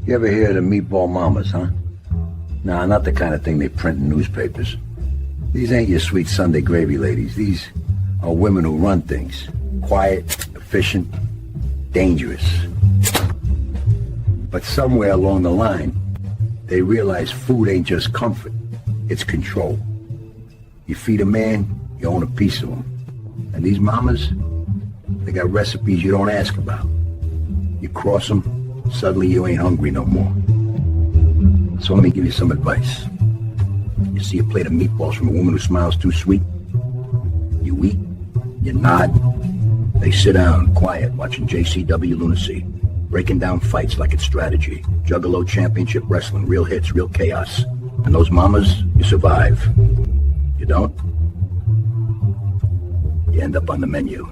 You ever hear of the Meatball Mamas, huh? Nah, not the kind of thing they print in newspapers. These ain't your sweet Sunday gravy ladies. These are women who run things. Quiet, efficient, dangerous. But somewhere along the line, they realize food ain't just comfort, it's control. You feed a man, you own a piece of him. And these mamas, they got recipes you don't ask about. You cross them, suddenly you ain't hungry no more. So let me give you some advice. You see a plate of meatballs from a woman who smiles too sweet? You eat, you nod. They sit down, quiet, watching JCW Lunacy, breaking down fights like it's strategy. Juggalo championship wrestling, real hits, real chaos. And those mamas, you survive. You don't? You end up on the menu.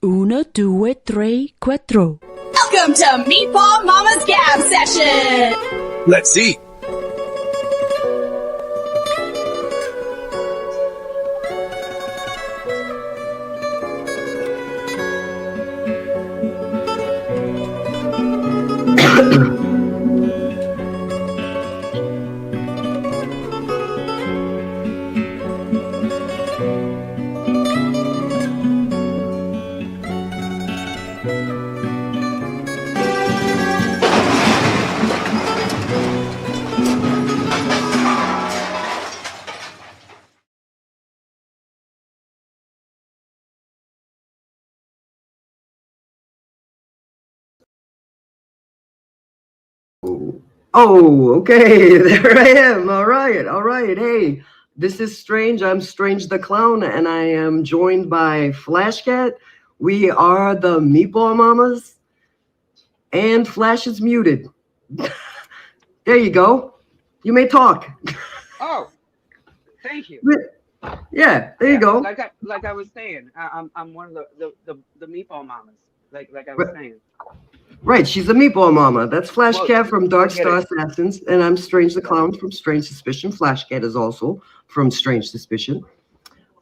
Uno, due, tre, quattro. Welcome to Meatball Mamas Gab Session! Let's eat! Oh, okay. There I am. All right. Hey, this is Strange. I'm Strange the Clown, and I am joined by Flashcat. We are the Meatball Mamas, and Flash is muted. There you go. You may talk. Oh, thank you. Yeah, there you go. Like I was saying, I'm one of the Meatball Mamas. Like I was saying. Right, she's a Meatball Mama. That's Flashcat Well, from Dark Star Assassins, and I'm Strange the Clown from Strange Suspicion. Flashcat is also from Strange Suspicion.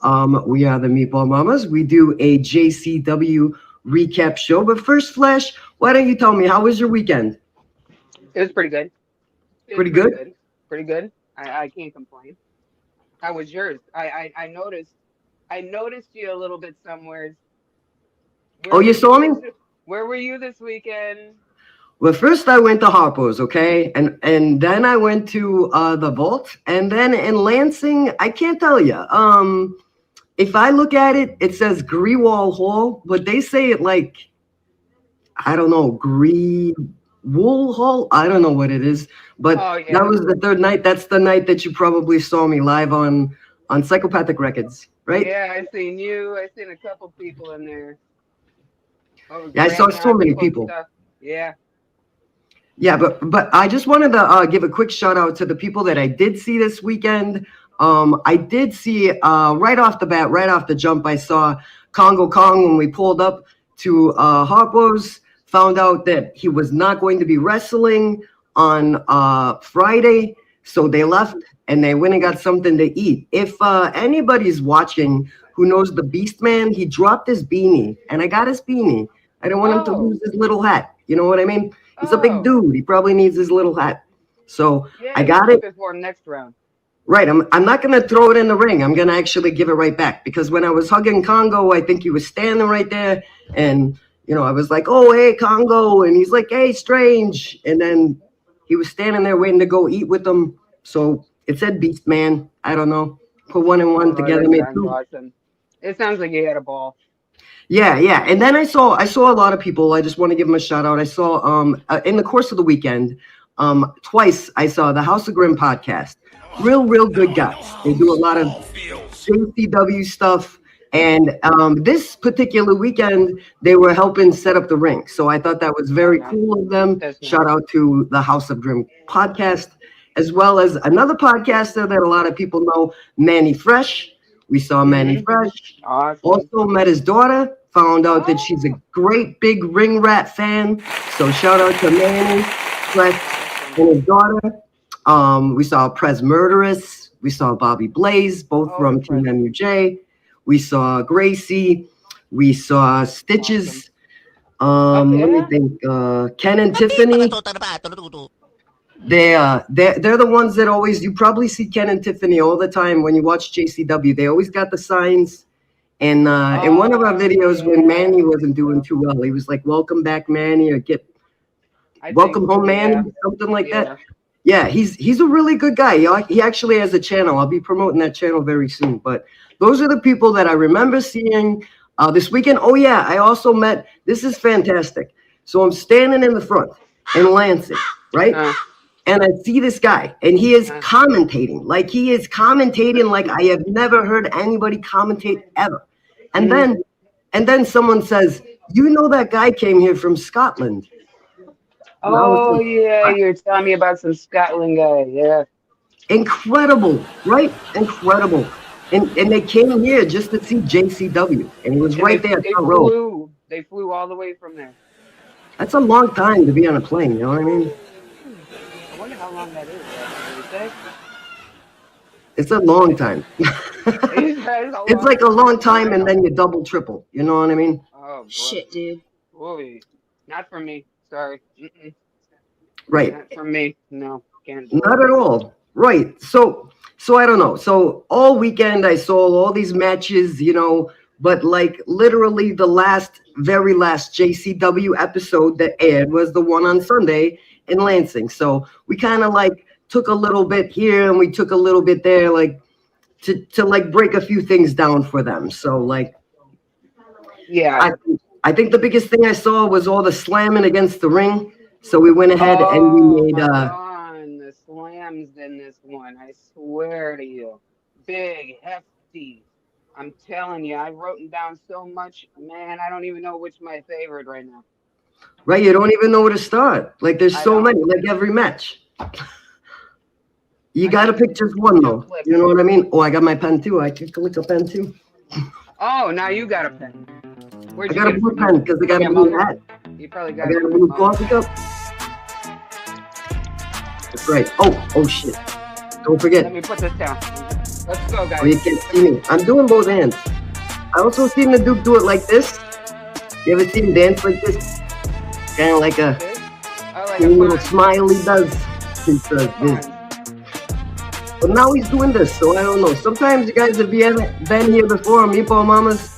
We are the Meatball Mamas. We do a JCW recap show. But first, Flash, why don't you tell me, how was your weekend? It was pretty good. Pretty good? Pretty good. I can't complain. How was yours? I noticed you a little bit somewhere. Oh, you saw me? Where were you this weekend? Well, first I went to Harpo's, okay? And then I went to the Vault. And then in Lansing, I can't tell you. If I look at it, it says Greewall Hall, but they say it like, I don't know, Greewool Hall? I don't know what it is. But that was the third night. That's the night that you probably saw me live on Psychopathic Records, right? Yeah, I seen you. I seen a couple people in there. Yeah, I saw so many people. Stuff. Yeah. Yeah, but I just wanted to give a quick shout out to the people that I did see this weekend. I did see right off the bat, right off the jump, I saw Congo Kong when we pulled up to Harpo's. Found out that he was not going to be wrestling on Friday, so they left and they went and got something to eat. If anybody's watching who knows the Beast Man, he dropped his beanie, and I got his beanie. I don't want him to lose his little hat. You know what I mean? He's a big dude. He probably needs his little hat. So I got it. For next round. Right. I'm not going to throw it in the ring. I'm going to actually give it right back, because when I was hugging Congo, I think he was standing right there. And, you know, I was like, oh, hey, Congo. And he's like, hey, Strange. And then he was standing there waiting to go eat with them. So it said Beast Man. I don't know. Put one and one together. Made two. Awesome. It sounds like you had a ball. Yeah. And then I saw a lot of people. I just want to give them a shout out. I saw in the course of the weekend, twice I saw the House of Grim podcast. Real good guys. They do a lot of JCW stuff. And this particular weekend, they were helping set up the ring. So I thought that was very cool of them. Shout out to the House of Grim podcast, as well as another podcaster that a lot of people know, Manny Fresh. We saw Manny Fresh. Awesome. Also met his daughter. Found out that she's a great big Ring Rat fan. So shout out to Manny Fresh and his daughter. We saw Prez Murderous. We saw Bobby Blaze, both from Team MUJ. We saw Gracie. We saw Stitches. Let me think. Ken and Tiffany. They're the ones that always, you probably see Ken and Tiffany all the time when you watch JCW. They always got the signs. And in one of our videos when Manny wasn't doing too well, he was like, "Welcome back, Manny," or "Welcome home, Manny," something like that. Yeah, he's a really good guy. He actually has a channel. I'll be promoting that channel very soon. But those are the people that I remember seeing this weekend. Oh yeah, I also met. This is fantastic. So I'm standing in the front in Lansing, right? And I see this guy, and he is commentating. Like he is commentating like I have never heard anybody commentate ever. And then someone says, "You know that guy came here from Scotland." Oh yeah, you're telling me about some Scotland guy. Yeah. Incredible, right? Incredible. And they came here just to see JCW, and he was right there. They flew all the way from there. That's a long time to be on a plane. You know what I mean? I wonder how long that is. It's a long time. It's like a long time, and then you double, triple. You know what I mean? Oh, shit, dude. Boy, not for me. Sorry. Right. Not for me. No, can't. Not at all. Right. So I don't know. So all weekend I saw all these matches, you know, but like literally the very last JCW episode that aired was the one on Sunday in Lansing. So we kind of like took a little bit here and we took a little bit there, like to like break a few things down for them. So like, yeah, I think the biggest thing I saw was all the slamming against the ring. So we went ahead and we made the slams in this one. I swear to you, big, hefty. I'm telling you, I've written down so much, man. I don't even know which my favorite right now. Right, you don't even know where to start. Like there's so many, like every match. You got to pick just one though. You know what I mean? Oh, I got my pen too. I can click a pen too. Oh, now you got a pen. I got a blue pen because I got a blue hat. You probably got a blue coffee cup. That's right. Oh shit. Don't forget. Let me put this down. Let's go, guys. Oh, you can't see me. I'm doing both hands. I also seen the Duke do it like this. You ever seen him dance like this? Kind of like a little smile he does. He does this. But now he's doing this, so I don't know. Sometimes you guys have been here before, Meatball Mamas.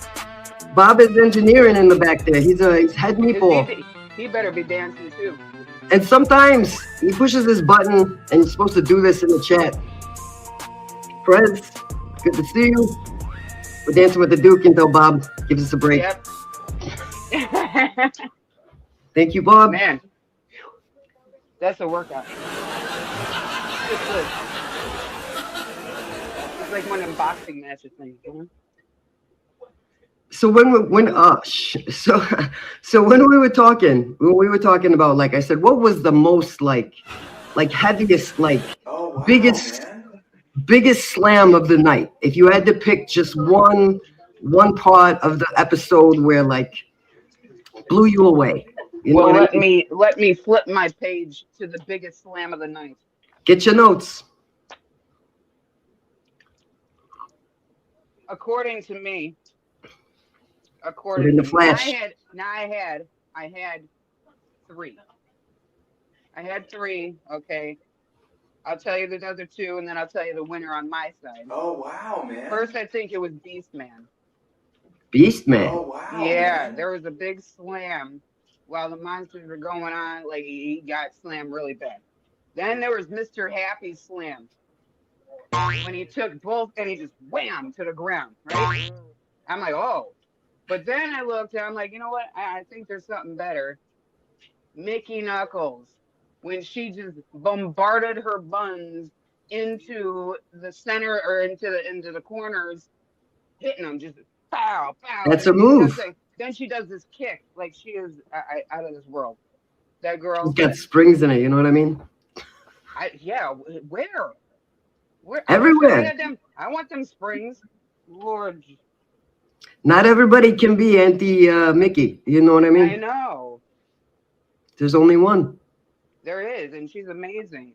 Bob is engineering in the back there. He's head meatball. He better be dancing too. And sometimes he pushes this button, and you're supposed to do this in the chat. Friends, good to see you. We're dancing with the Duke until Bob gives us a break. Yep. Thank you, Bob. Man, that's a workout. It's like one of them boxing matches things, you know? So when we were talking about, like I said, what was the most like heaviest, like biggest slam of the night? If you had to pick just one part of the episode where like blew you away. You know let me flip my page to the biggest slam of the night. Get your notes. According to me, in the flash. I had three. Okay. I'll tell you the other two, and then I'll tell you the winner on my side. Oh wow, man! First, I think it was Beastman. Beastman. Oh wow. Yeah, man. There was a big slam while the monsters were going on. Like he got slammed really bad. Then there was Mr. Happy Slam when he took both and he just wham to the ground. Right? I'm like, oh. But then I looked and I'm like, you know what? I think there's something better. Mickey Knuckles, when she just bombarded her buns into the center or into the corners, hitting them, just pow, pow. That's a move. Then she does this kick like she is out of this world. That girl. She's got springs in it, you know what I mean? Where? Everywhere. I want them springs. Lord. Not everybody can be Mickey. You know what I mean? I know. There's only one. There is, and she's amazing.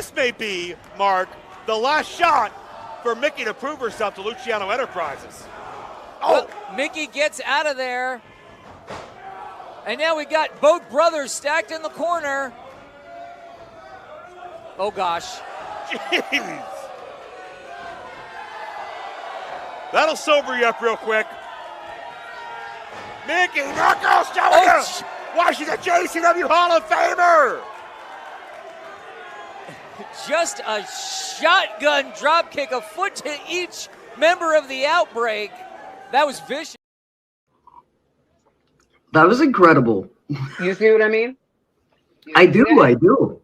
this may be, Mark, the last shot for Mickey to prove herself to Luciano Enterprises. Oh, well, Mickey gets out of there. And now we got both brothers stacked in the corner. Oh, gosh. Jeez. That'll sober you up real quick. Mickey Knuckles showing us why she's a JCW Hall of Famer. Just a shotgun drop kick, a foot to each member of the Outbreak. That was vicious. That was incredible. You see what I mean? I do.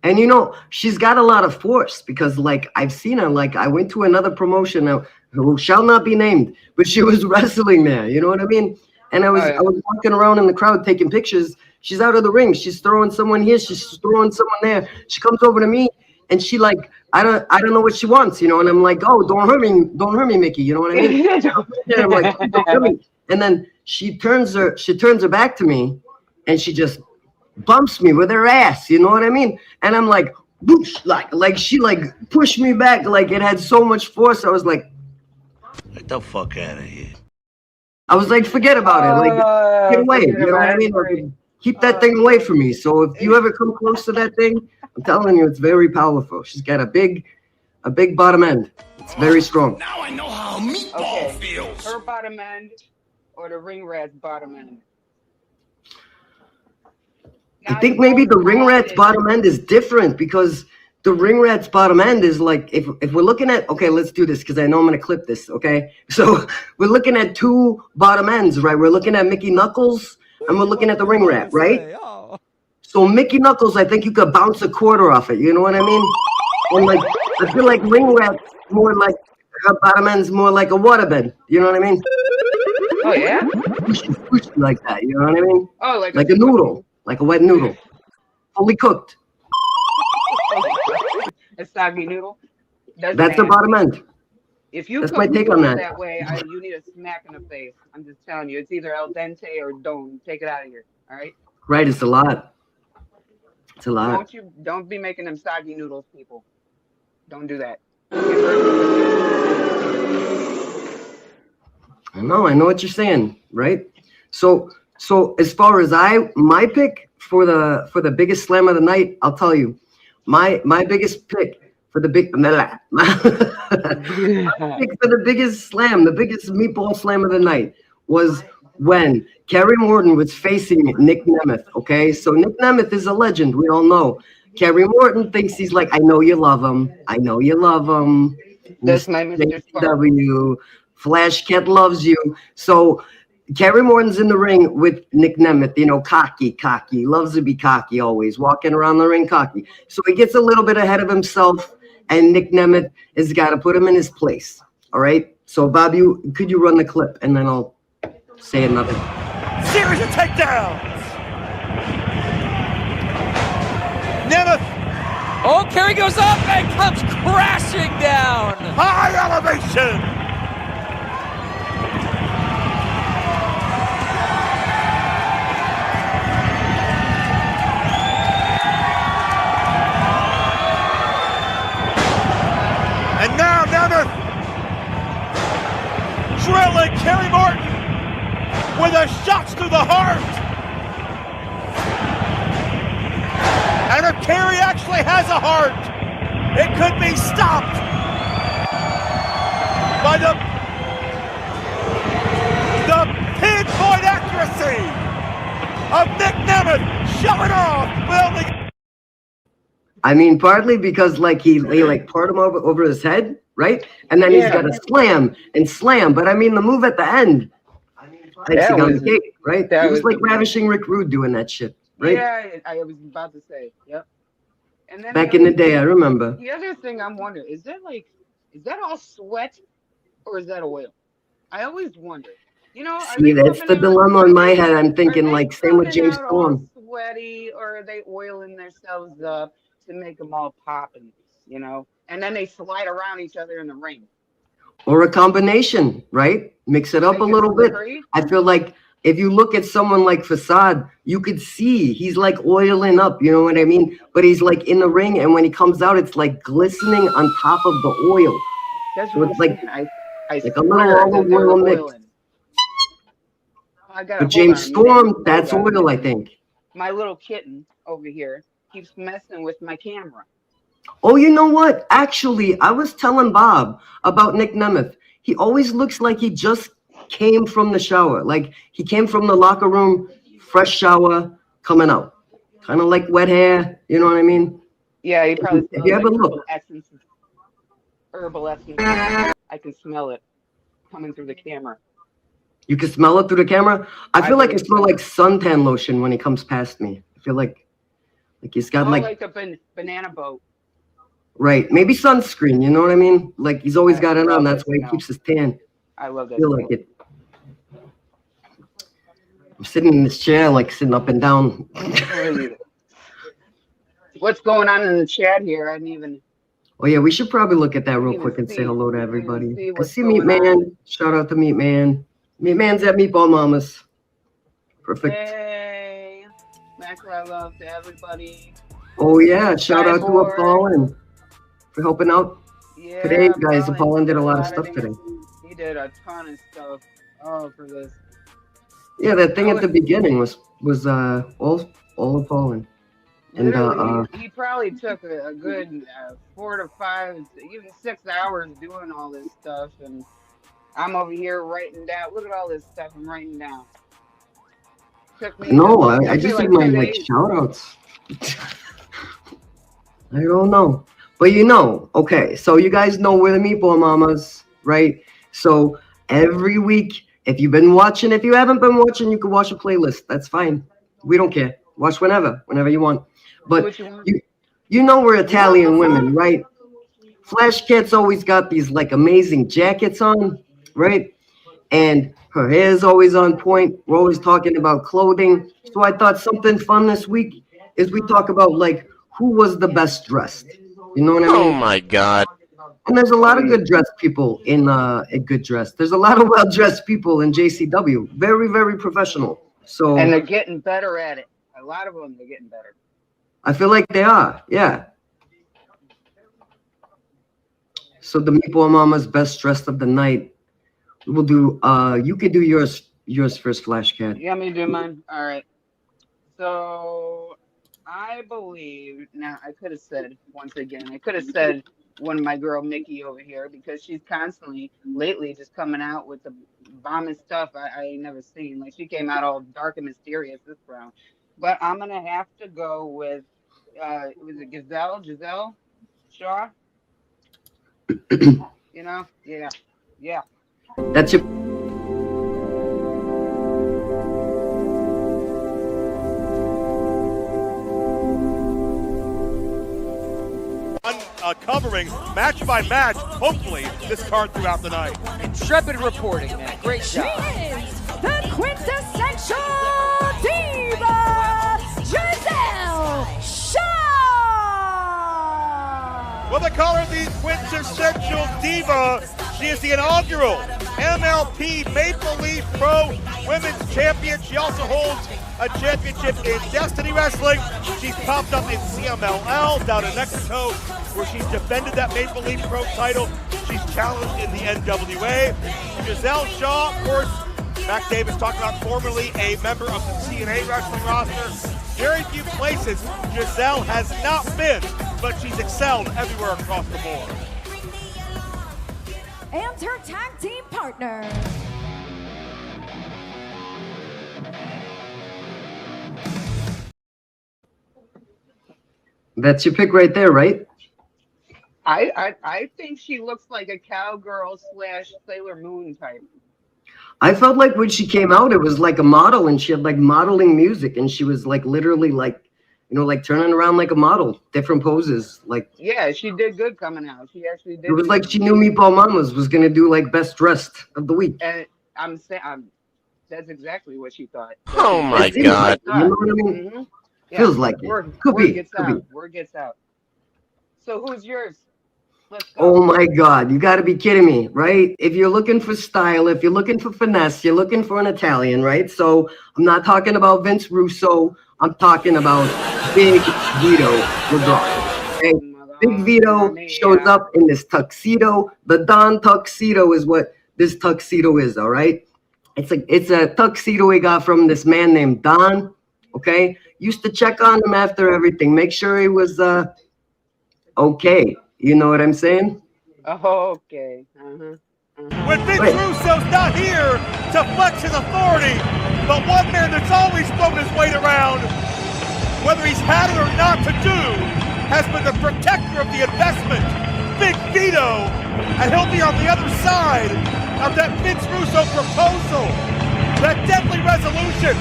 And you know, she's got a lot of force because like I've seen her, like I went to another promotion who shall not be named, but she was wrestling there. You know what I mean? And I was walking around in the crowd taking pictures. She's out of the ring. She's throwing someone here. She's throwing someone there. She comes over to me and she like, I don't know what she wants, you know? And I'm like, oh, don't hurt me, Mickey. You know what I mean? And I'm like, don't hurt me. And then she turns her back to me and she just bumps me with her ass, you know what I mean? And I'm like, whoosh, like she like pushed me back, like it had so much force. I was like, get the fuck out of here. I was like, forget about it, like get away, you know what I mean? Like, keep that thing away from me. So if you ever come close to that thing, I'm telling you, it's very powerful. She's got a big bottom end. It's very strong. Now I know how Meatball feels. Her bottom end or the ring rat's bottom end? I think maybe the ring rat's bottom end is different because the ring rat's bottom end is like, if we're looking at, okay, let's do this because I know I'm going to clip this, okay? So we're looking at two bottom ends, right? We're looking at Mickey Knuckles and we're looking at the ring rat, right? So Mickey Knuckles, I think you could bounce a quarter off it, you know what I mean? And like, I feel like ring rat's more like, her bottom end's more like a waterbed, you know what I mean? Oh, yeah? Squishy like that, you know what I mean? Oh, like a noodle. Like a wet noodle, fully cooked. A soggy noodle. That's the bottom end. If you That's cook my take on noodles that. way, you need a smack in the face. I'm just telling you, it's either al dente or don't. Take it out of here. All right. Right, it's a lot. It's a lot. Don't be making them soggy noodles, people. Don't do that. I know what you're saying, right? So as far as my pick for the biggest slam of the night, I'll tell you, my biggest pick for the biggest slam, the biggest meatball slam of the night was when Kerry Morton was facing Nick Nemeth. Okay, so Nick Nemeth is a legend, we all know. Kerry Morton thinks he's like, I know you love him. I know you love him. That's my Mr. JCW. Flash Cat loves you. So Kerry Morton's in the ring with Nick Nemeth, you know, cocky, loves to be cocky always, walking around the ring cocky. So he gets a little bit ahead of himself, and Nick Nemeth has got to put him in his place. All right? So, Bob, could you run the clip, and then I'll say another. Series of takedowns. Nemeth. Oh, Kerry goes up and comes crashing down. High elevation. And now Nemeth drilling Kerry Morton with a shots to the heart. And if Kerry actually has a heart, it could be stopped by the pinpoint accuracy of Nick Nemeth showing off with only. I mean, partly because like he like part him over his head, right? And then he's got to slam. But I mean, the move at the end, icing on the cake, right? It was like Ravishing Rick Rude doing that shit, right? Yeah, I was about to say, yep. And then back in the day, I remember. The other thing I'm wondering, is that all sweat or is that oil? I always wonder. You know, see, that's the dilemma in my head. I'm thinking like same with James Storm. Sweaty, or are they oiling themselves up to make them all popping, you know? And then they slide around each other in the ring. Or a combination, right? Mix it up a little bit. I feel like if you look at someone like Facade, you could see he's like oiling up, you know what I mean? But he's like in the ring, and when he comes out, it's like glistening on top of the oil. That's So what it's I'm like saying. I like a little swear that olive they were oil mix. oiling. I got But James Storm, that's oil, I think. My little kitten over here keeps messing with my camera. Oh, you know what? Actually, I was telling Bob about Nick Nemeth. He always looks like he just came from the shower. Like he came from the locker room, fresh shower, coming out. Kind of like wet hair, you know what I mean? Yeah, he probably If smells you like ever look, herbal essence. I can smell it coming through the camera. you can smell it through the camera. I feel like I believe smell so. like suntan lotion when he comes past me. I feel like he's got like a banana boat. right, maybe sunscreen, you know what I mean? Like he's always got it on. love That's it, why he no. keeps his tan. I love I that. feel like it. I'm sitting in this chair, like sitting up and down. What's going on in the chat here? I didn't even. Oh yeah, we should probably look at that real even quick and say see- hello to I didn't even everybody. see I what's see Meat going on. Man. Shout out to Meat Man. Meat Man's at Meatball Mamas. Perfect. Hey, macro love to everybody. Oh yeah, shout out to Cyborg. Apollon for helping out Yeah, today, guys. Apollon Apollon did a lot of of stuff things. today. He did a ton of stuff. Oh, for this. Yeah, that thing at the beginning was all Apollon. And Literally, he probably took a good 4 to 5, even 6 hours doing all this stuff, and I'm over here writing down. Look at all this stuff I'm writing down. Took me. No, took I me just like did my 2 like days. shout outs. I don't know. But you know, okay, so you guys know we're the Meatball Mamas, right? So every week, if you've been watching, if you haven't been watching, you can watch a playlist. That's fine. We don't care. Watch whenever you want. But you know we're Italian women, right? Flash Cat's always got these like amazing jackets on, right? And her hair's always on point. We're always talking about clothing. So I thought something fun this week is we talk about like who was the best dressed. You know what I mean? Oh my God. And there's a lot of good dressed people in Good Dress. There's a lot of well dressed people in JCW. Very, very professional. So And they're getting better at it. A lot of them, they're getting better. I feel like they are, yeah. So the Meatball Mama's best dressed of the night. We'll do you could do yours first, Flash Cat. You want me to do mine? All right. So I believe now I could have said once again, I could have said one of my girl Mickey over here because she's constantly lately just coming out with the bombest stuff I ain't never seen. Like she came out all dark and mysterious this round. But I'm gonna have to go with was it Giselle Shaw? You know? Yeah. That's your Covering match by match, hopefully, this card throughout the night. Intrepid reporting, man. Great job. The quintessential diva, Giselle Shaw! Well, they call her the quintessential diva. She is the inaugural MLP Maple Leaf Pro Women's Champion. She also holds a championship in Destiny Wrestling. She's popped up in CMLL down in Mexico, where she's defended that Maple Leaf Pro title. She's challenged in the NWA. Giselle Shaw, of course, Mac Davis talked about formerly a member of the TNA wrestling roster. Very few places Giselle has not been, but she's excelled everywhere across the board. And her tag team partner. That's your pick right there, right? I think she looks like a cowgirl / Sailor Moon type. I felt like when she came out, it was like a model, and she had like modeling music, and she was like literally like, you know, like turning around like a model, different poses. Like, Yeah, she did good coming out. She actually did. it was like she knew Meatball Mamas was gonna do like best dressed of the week. And I'm saying, that's exactly what she thought. Oh my It seems God. like, you know what I mean? Mhm. Feels like it. Word Could be, gets could out. be. Word gets out. So who's yours? Let's go. Oh my God, you got to be kidding me, right? If you're looking for style, if you're looking for finesse, you're looking for an Italian, right? So I'm not talking about Vince Russo. I'm talking about Big Vito Lombardi. Okay? Big Vito shows up in this tuxedo. The Don tuxedo is what this tuxedo is, all right? It's a tuxedo he got from this man named Don, okay? Used to check on him after everything, make sure he was okay. You know what I'm saying? Okay. When Vince Russo's not here to flex his authority, but one man that's always thrown his weight around, whether he's had it or not to do, has been the protector of the investment, Big Vito, and he'll be on the other side of that Vince Russo proposal, that deadly resolution,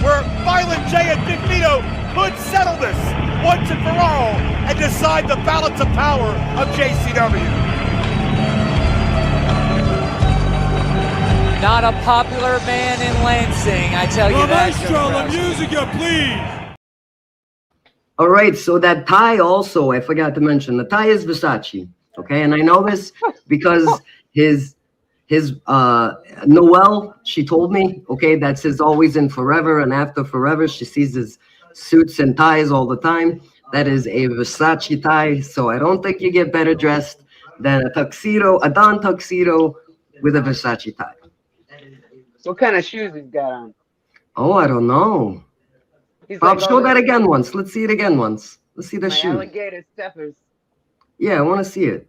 where Violent J and Big Vito could settle this once and for all and decide the balance of power of JCW. Not a popular man in Lansing, I tell you that. Maestro, the music, please. All right, so that tie also, I forgot to mention, the tie is Versace, okay? And I know this because his Noelle, she told me, okay, that's his always and forever, and after forever, she sees his suits and ties all the time. That is a Versace tie, so I don't think you get better dressed than a tuxedo, a Don tuxedo with a Versace tie. What kind of shoes he's got on? Oh, I don't know. Bob, show that again once. Let's see it again once. Let's see the shoe. Alligator steppers. Yeah, I want to see it.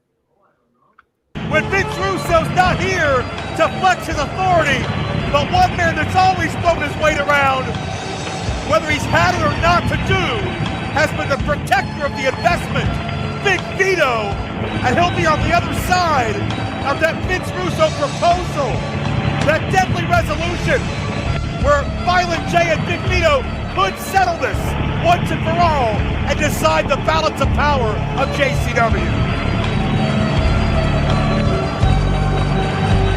When Vince Russo's not here to flex his authority, but one man that's always thrown his weight around, whether he's had it or not to do, has been the protector of the investment, Big Vito, and he'll be on the other side of that Vince Russo proposal, that deadly resolution, where Violent J and Big Vito could settle this once and for all and decide the balance of power of JCW.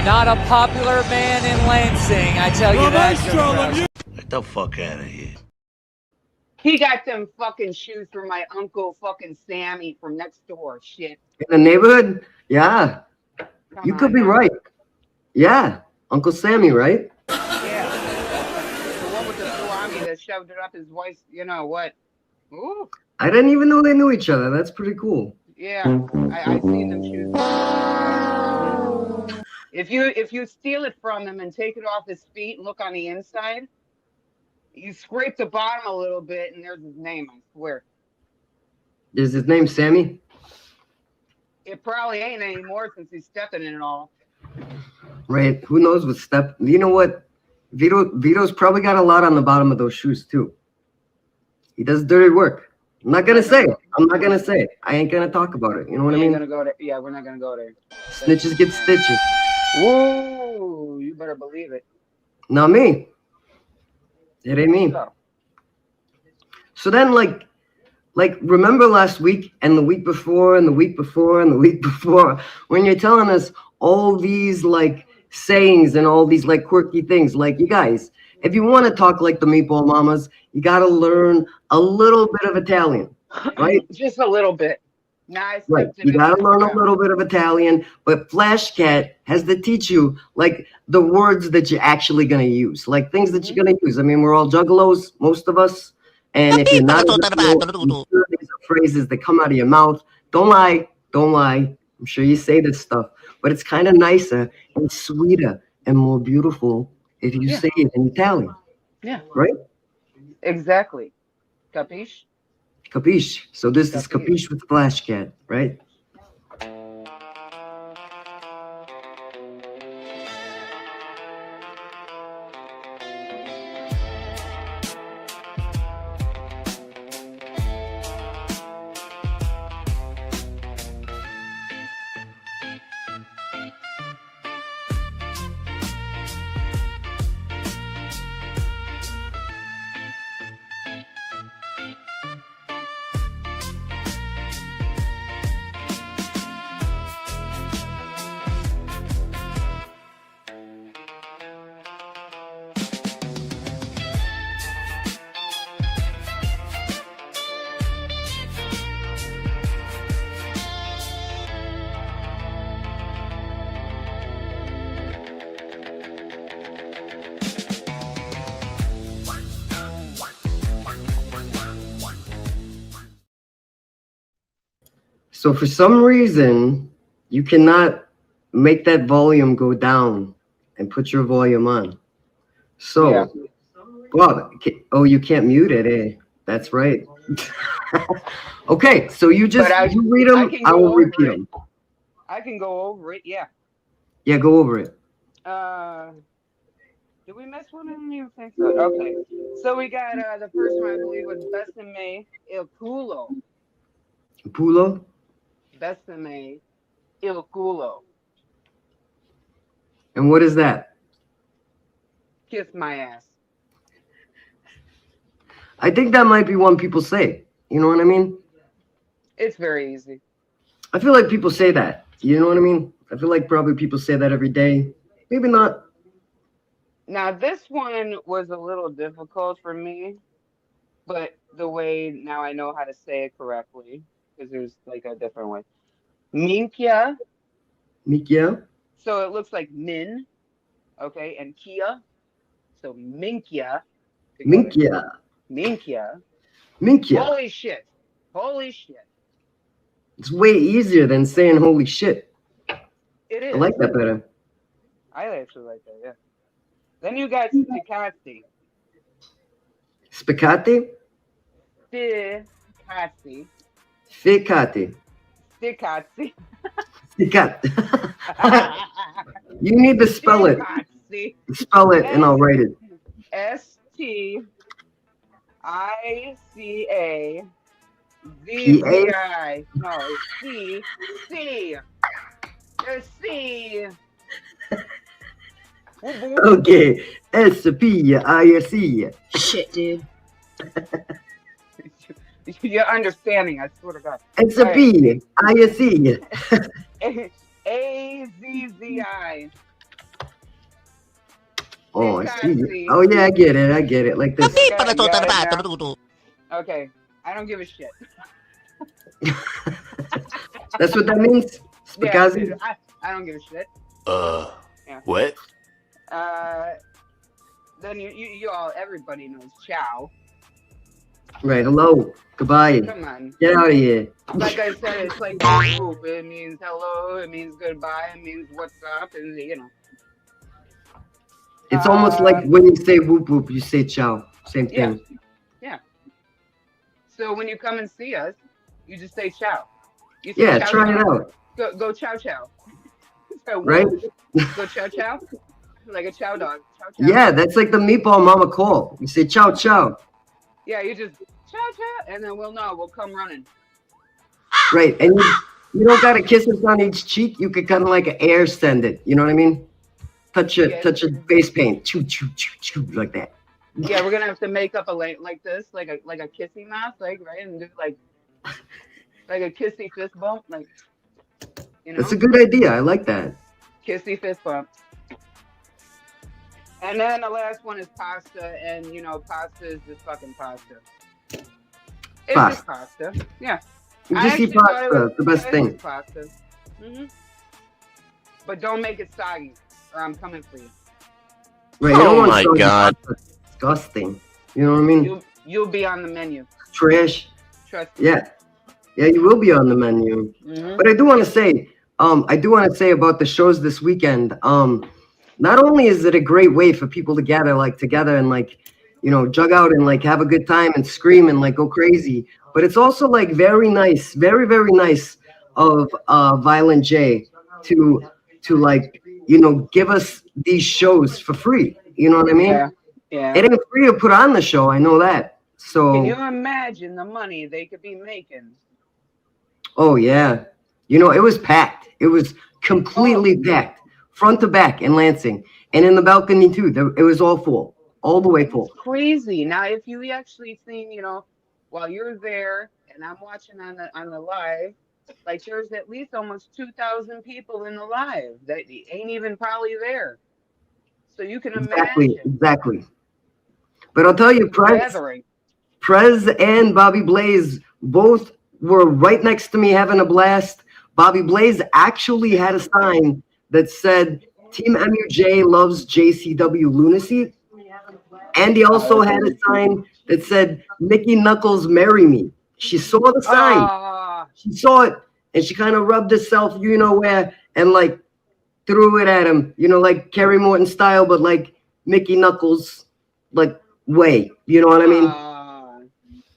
Not a popular man in Lansing, I tell you that. Get the fuck out of here. He got them fucking shoes from my uncle fucking Sammy from next door. Shit. In the neighborhood? Yeah. You could be man. right. Yeah. Uncle Sammy, right? Yeah. The one with the salami that shoved it up his wife's, you know what? Ooh. I didn't even know they knew each other. That's pretty cool. Yeah. I seen them shoes. If you steal it from him and take it off his feet and look on the inside, you scrape the bottom a little bit and there's his name, I swear. Is his name Sammy? It probably ain't anymore since he's stepping in it all. Right. Who knows what step? You know what? Vito's probably got a lot on the bottom of those shoes too. He does dirty work. I'm not gonna say. I ain't gonna talk about it. You know what I mean? Gonna go there. Yeah, we're not gonna go there. Snitches get stitches. Whoa, you better believe it. Not me. It ain't me. So then, like remember last week and the week before and the week before and the week before when you're telling us all these like sayings and all these like quirky things, like you guys, if you want to talk like the Meatball Mamas, you got to learn a little bit of Italian, right? Just a little bit. Nice. Right. You got to learn a little bit of Italian, but Flash Cat has to teach you like the words that you're actually going to use, like things that you're going to use. I mean, we're all juggalos, most of us. And if you're not, these are phrases that come out of your mouth. Don't lie. I'm sure you say this stuff, but it's kind of nicer and sweeter and more beautiful if you say it in Italian. Yeah. Right? Exactly. Capiche? Capiche. So this is Capiche with Flash Cat, right? So for some reason, you cannot make that volume go down and put your volume on. So, well, you can't mute it, eh? That's right. Okay, so you read them. I will repeat them. I can go over it. Yeah. Yeah, go over it. Did we miss one? I don't even think so. Okay. So we got the first one, I believe, was Besame Il Culo. Pulo? Besame Il Culo. And what is that? Kiss my ass. I think that might be one people say. You know what I mean? It's very easy. I feel like people say that. You know what I mean? I feel like probably people say that every day. Maybe not. Now, this one was a little difficult for me, but the way now I know how to say it correctly, because there's like a different way. Minkia. Mikia? So it looks like min, okay, and Kia. So Minkia. Minkia. Minkia. Minkia. Holy shit. Holy shit. It's way easier than saying holy shit. It is. I like that better. I actually like that, yeah. Then you got Spicati. Spicati? Spicati. Ficati. Spicati. Spicati. You need to spell it. Spell it and I'll write it. Sticazzi. No, C. There's C. Okay. S-P-I-C. Shit, dude. You're understanding, I swear to God. S-P-I-C. A-Z-Z-I. Oh, I see. Oh, yeah, I get it. Like this. Okay, I don't give a shit. That's what that means? Spicazzi? Yeah, I don't give a shit. What? Then you all, everybody knows ciao. Right, hello. Goodbye. Come on. Get out of here. Like I said, it's like whoop. It means hello, it means goodbye, it means what's up, and you know. It's almost like when you say whoop whoop, you say ciao. Same thing. Yeah. So when you come and see us, you just say ciao. You say Yeah, ciao, try ciao. it out. Go ciao ciao. So, Right? Go ciao ciao. Like a chow dog. Chow chow. Yeah, that's like the Meatball Mama call. You say ciao ciao. Yeah, you just chow chow, and then we'll know. We'll come running. Right, and you don't gotta kiss us on each cheek. You could kind of like air send it. You know what I mean? Touch your face paint, choo choo choo choo, like that. Yeah, we're gonna have to make up a like this, like a kissy mouth, like right, and do like a kissy fist bump, like you know. That's a good idea. I like that. Kissy fist bump. And then the last one is pasta, and you know, pasta is just fucking pasta. It's just pasta. Yeah. You just eat pasta. It's the best thing. Pasta. But don't make it soggy, or I'm coming for you. Right. Oh my God. Pasta. Disgusting. You know what I mean? You'll be on the menu. Trash. Trust me. Yeah. Yeah, you will be on the menu. But I do want to say, about the shows this weekend. Not only is it a great way for people to gather like together and like, you know, jug out and like have a good time and scream and like go crazy, but it's also like very nice, very, very nice of Violent J to like, you know, give us these shows for free. You know what I mean? Yeah. It ain't free to put on the show. I know that. So can you imagine the money they could be making? Oh yeah. You know, it was packed. It was completely packed. Front to back in Lansing, and in the balcony too. It was all full, all the way full. It's crazy. Now, if you actually seen, you know, while you're there, and I'm watching on the live, like there's at least almost 2,000 people in the live that ain't even probably there. So you can imagine. Exactly. But I'll tell you, Prez and Bobby Blaze both were right next to me having a blast. Bobby Blaze actually had a sign that said Team MUJ loves JCW Lunacy. And he also had a sign that said Mickey Knuckles marry me. She saw the sign. She saw it and she kind of rubbed herself, you know where, and like threw it at him, you know, like Kerry Morton style, but like Mickey Knuckles, like way. You know what I mean?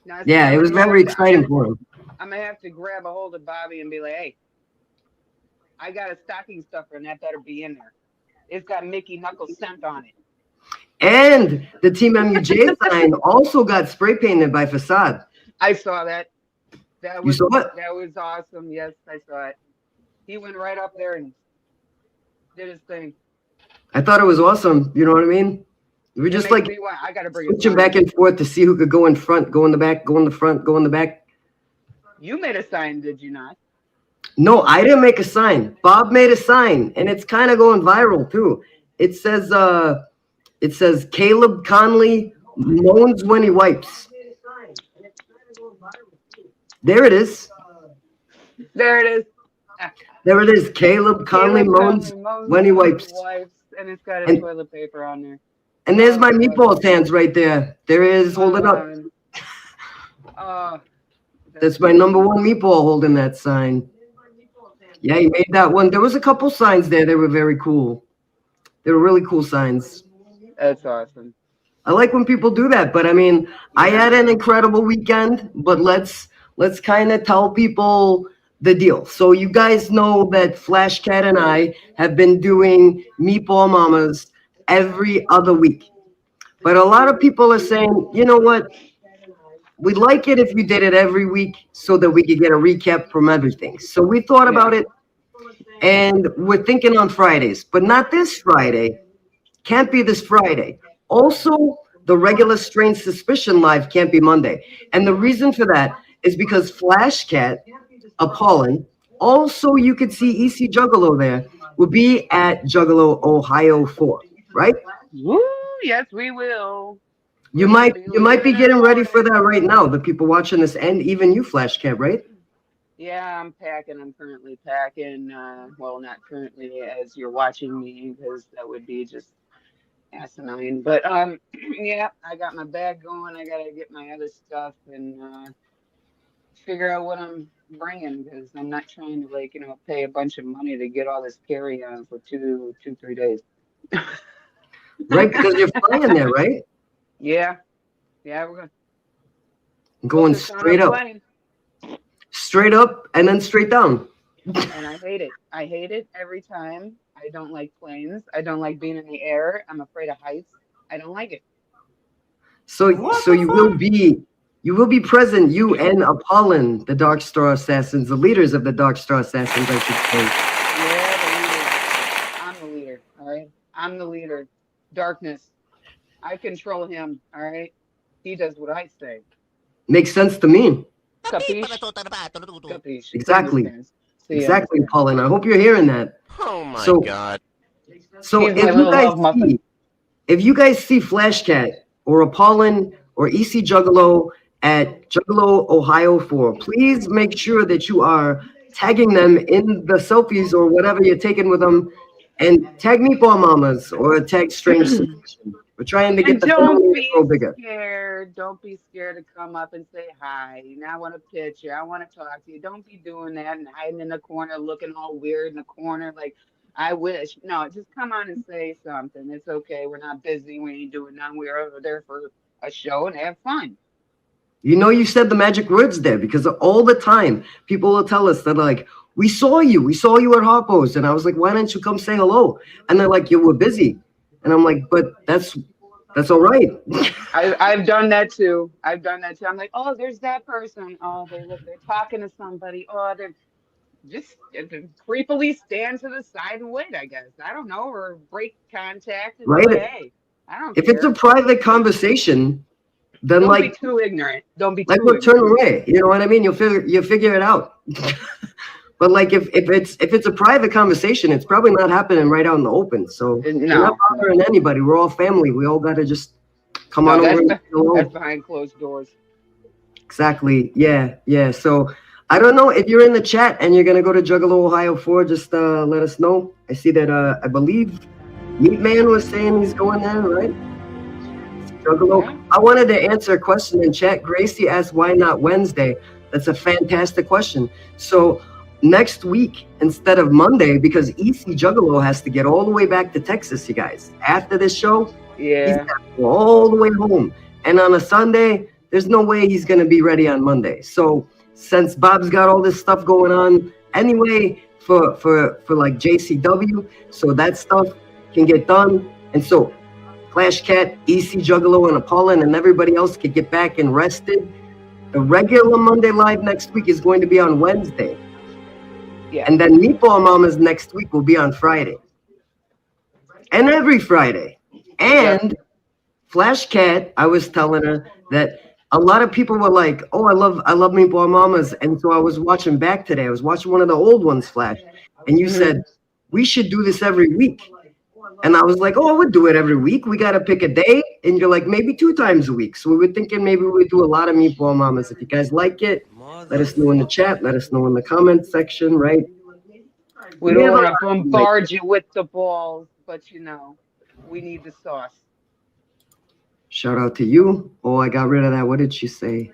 Now, Yeah, it was very exciting for him. I'm gonna have to grab a hold of Bobby and be like, "Hey, I got a stocking stuffer, and that better be in there. It's got Mickey Knuckles scent on it." And the Team MUJ sign also got spray painted by Facade. I saw that. You saw it? That was awesome. Yes, I saw it. He went right up there and did his thing. I thought it was awesome. You know what I mean? We just like I gotta bring switching back and forth to see who could go in front, go in the back, go in the front, go in the back. You made a sign, did you not? No, I didn't make a sign. Bob made a sign, and it's kind of going viral too. It says Caleb Conley moans when he wipes. There it is. There it is. There it is. Caleb Conley moans when he wipes. And it's got a toilet paper on there. And there's my Meatball's hands right there. There it is, holding up. That's my number one Meatball holding that sign. Yeah, he made that one. There was a couple signs there. They were very cool. They were really cool signs. That's awesome. I like when people do that, but I mean, I had an incredible weekend, but let's kind of tell people the deal. So you guys know that Flash Cat and I have been doing Meatball Mamas every other week. But a lot of people are saying, you know what? We'd like it if you did it every week so that we could get a recap from everything. So we thought about it, and we're thinking on Fridays, but not this Friday. Can't be this Friday. Also, the regular Strange Suspicion live can't be Monday. And the reason for that is because Flash Cat, Apollon, also you could see EC Juggalo there, will be at Juggalo Ohio 4, right? Woo, yes, we will. You might be getting ready for that right now, the people watching this, and even you, Flash Cat, right? Yeah, I'm packing. I'm currently packing. Well, not currently as you're watching me, because that would be just asinine. But yeah, I got my bag going. I gotta get my other stuff and figure out what I'm bringing, because I'm not trying to pay a bunch of money to get all this carry on for 3 days. Right, because you're flying there, right? Yeah, we're going straight up. Straight up and then straight down. And I hate it. I hate it every time. I don't like planes. I don't like being in the air. I'm afraid of heights. I don't like it. So you will be present, you and Apollon, the Dark Star Assassins, the leaders of the Dark Star Assassins, I should say. Yeah, I'm the leader. All right, I'm the leader. Darkness. I control him. All right, he does what I say. Makes sense to me. Capiche? Exactly. Exactly, Apollon. I hope you're hearing that. Oh my God. So if you guys see Flash Cat or Apollon or EC Juggalo at Juggalo Ohio 4, please make sure that you are tagging them in the selfies or whatever you're taking with them, and tag Meatball Mamas or tag Strange Suspicion. We're trying to get the family to go bigger. Don't be scared to come up and say hi. I want a picture. I want to talk to you. Don't be doing that and hiding in the corner, looking all weird in the corner like I wish. No, just come on and say something. It's okay. We're not busy. We ain't doing nothing. We're over there for a show and have fun. You said the magic words there, because all the time people will tell us that, like, we saw you at Harpo's, and I was like, why didn't you come say hello? And they're like, you were busy. And I'm like, but that's all right. I've done that too. I'm like, oh, there's that person. Oh, they're talking to somebody. Oh, they're just creepily stand to the side and wait, I guess. I don't know, or break contact. And right. Say, hey, I don't care. If it's a private conversation, then don't be too ignorant. Don't be too ignorant. Turn away. You know what I mean? You'll figure it out. But like if it's a private conversation, it's probably not happening right out in the open. So you're not bothering anybody. We're all family. We all gotta just come on over. That's behind closed doors. Exactly. Yeah. So I don't know if you're in the chat and you're gonna go to Juggalo Ohio 4. Just let us know. I see that I believe Meatman was saying he's going there, right? Juggalo. Yeah. I wanted to answer a question in chat. Gracie asked, why not Wednesday? That's a fantastic question. So next week instead of Monday because EC Juggalo has to get all the way back to Texas, you guys. After this show, he's Yeah. got to go all the way home. And on a Sunday, there's no way he's going to be ready on Monday. So since Bob's got all this stuff going on anyway for like JCW, so that stuff can get done. And so Clash Cat, EC Juggalo, and Apollon and everybody else can get back and rested. The regular Monday Live next week is going to be on Wednesday. Yeah. And then Meatball Mamas next week will be on Friday. And every Friday. And Flash Cat, I was telling her that a lot of people were like, oh, I love Meatball Mamas. And so I was watching back today. I was watching one of the old ones, Flash. And you said, we should do this every week. And I was like, oh, I would do it every week. We got to pick a day. And you're like, maybe 2 times a week. So we were thinking maybe we would do a lot of Meatball Mamas. If you guys like it, let us know in the chat. Let us know in the comment section, right? We don't want to bombard you with the balls, but you know, we need the sauce. Shout out to you. Oh, I got rid of that. What did she say?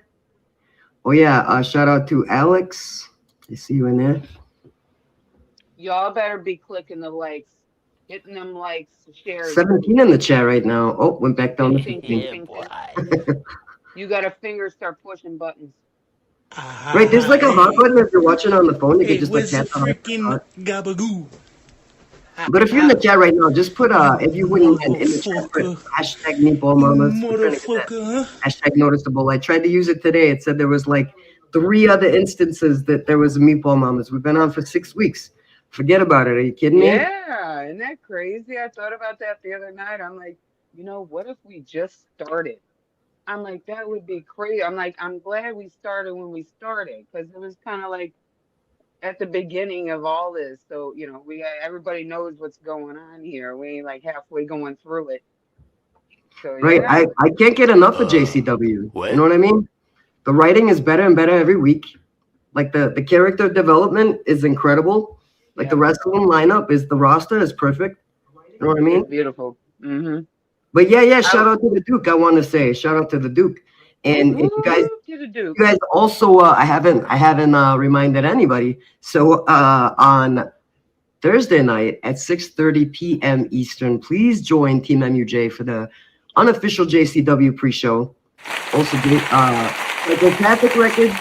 Oh, yeah. Shout out to Alex. I see you in there. Y'all better be clicking the likes, hitting them likes, shares. 17 in the chat right now. Oh, went back down to 15. You got to start pushing buttons. Right, there's like a hot button if you're watching on the phone. You can just like tap on it. Gabagoo. But if you're in the chat right now, just put if you wouldn't in the chat, put hashtag Meatball Mamas. Hashtag noticeable. I tried to use it today. It said there was like 3 other instances that there was a Meatball Mamas. We've been on for 6 weeks. Forget about it. Are you kidding me? Yeah, isn't that crazy? I thought about that the other night. I'm like, you know, what if we just started? I'm like, that would be crazy. I'm like, I'm glad we started when we started because it was kind of like at the beginning of all this. So, you know, everybody knows what's going on here. We ain't like halfway going through it. So, right. yeah. I can't get enough of JCW. What? You know what I mean? The writing is better and better every week. Like the character development is incredible. Like the wrestling lineup the roster is perfect. You know what I mean? It's beautiful. Mm-hmm. But yeah, shout out to the Duke. I want to say shout out to the Duke. And if you guys also, I haven't reminded anybody. So on Thursday night at 6:30 p.m. Eastern, please join Team MUJ for the unofficial JCW pre-show. Also, Psychopathic Records,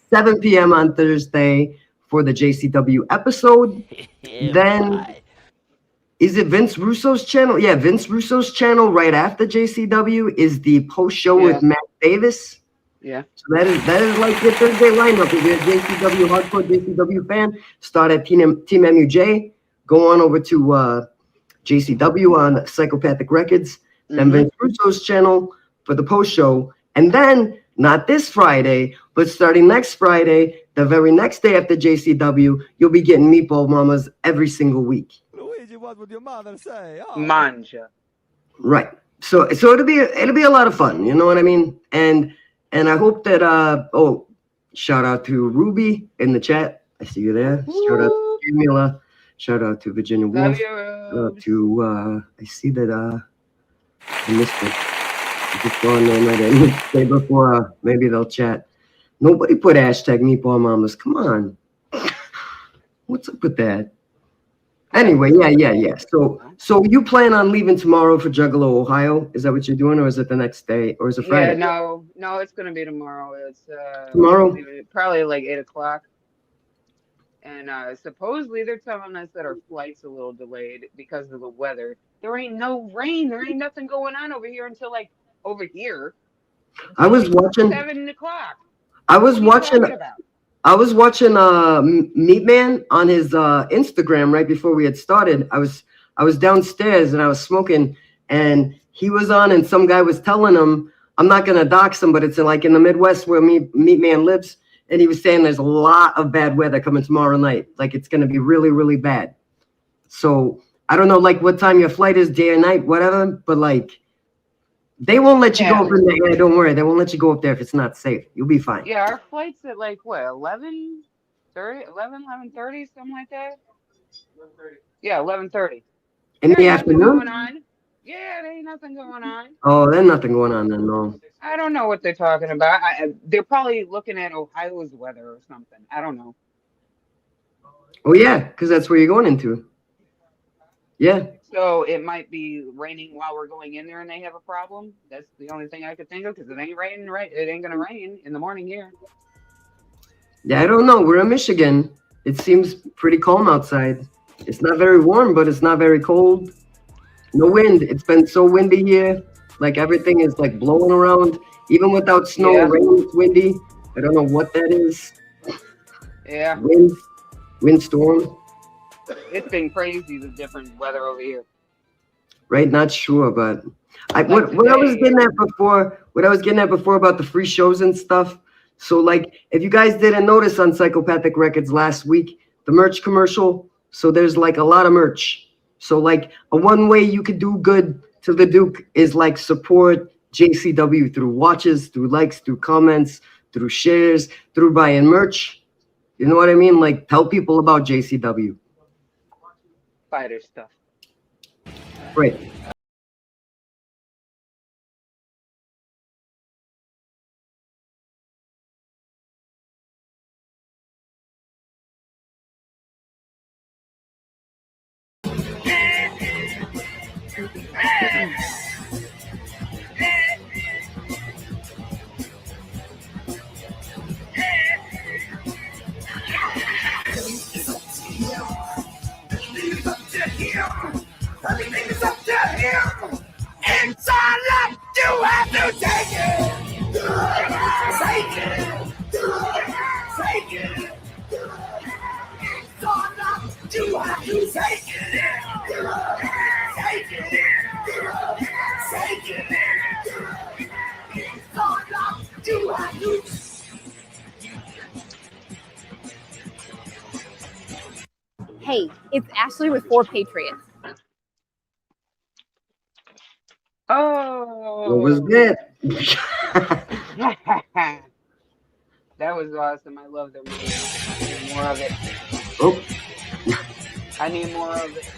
7 p.m. on Thursday for the JCW episode. Then. Is it Vince Russo's channel? Yeah, Vince Russo's channel right after JCW is the post show with Matt Davis. Yeah. So that is like your Thursday lineup. If you're a JCW hardcore JCW fan, start at Team MUJ, go on over to JCW on Psychopathic Records, then Vince Russo's channel for the post show, and then not this Friday, but starting next Friday, the very next day after JCW, you'll be getting Meatball Mamas every single week. What would your mother say? Oh. Manja. Right. So it'll be a lot of fun. You know what I mean? And I hope that shout out to Ruby in the chat. I see you there. Shout out to Jamila. Shout out to Virginia Wolf. Shout out to I see that I missed it. Just going there and I didn't say before. Maybe they'll chat. Nobody put hashtag Meatball Mamas. Come on. What's up with that? Anyway, yeah. So you plan on leaving tomorrow for Juggalo, Ohio? Is that what you're doing, or is it the next day, or is it Friday? Yeah, no, it's gonna be tomorrow. It's tomorrow, probably like 8 o'clock. And supposedly they're telling us that our flight's a little delayed because of the weather. There ain't no rain. There ain't nothing going on over here until like over here. I was watching 7 o'clock. I was watching Meatman on his Instagram right before we had started. I was downstairs and I was smoking and he was on and some guy was telling him, I'm not gonna dox him, but it's in the Midwest where Meatman lives, and he was saying there's a lot of bad weather coming tomorrow night. Like it's gonna be really, really bad. So I don't know what time your flight is, day or night, whatever, but they won't let you go up in the air. Don't worry. They won't let you go up there if it's not safe. You'll be fine. Yeah, our flight's at 11:30, something like that. 11:30. Yeah, 11:30. In the afternoon? Yeah, there ain't nothing going on. Oh, there's nothing going on then, no. I don't know what they're talking about. They're probably looking at Ohio's weather or something. I don't know. Oh yeah, because that's where you're going into. Yeah. So it might be raining while we're going in there, and they have a problem. That's the only thing I could think of because it ain't raining. Right? It ain't gonna rain in the morning here. Yeah, I don't know. We're in Michigan. It seems pretty calm outside. It's not very warm, but it's not very cold. No wind. It's been so windy here. Like everything is like blowing around. Even without snow, Yeah. rain, it's windy. I don't know what that is. Yeah, Windstorm. it's been crazy the different weather over here. Right? Not sure, but Like what I was today- getting at before, about the free shows and stuff. So like, if you guys didn't notice on Psychopathic Records last week, the merch commercial. So there's like a lot of merch. So like one way you could do good to the Duke is like support JCW through watches, through likes, through comments, through shares, through buying merch. You know what I mean? Like tell people about JCW. Fighter stuff. Right. Hey, it's Ashley with 4 Patriots. Oh, What was that? that was awesome. I love their movie. I need more of it. Oh. I need more of it.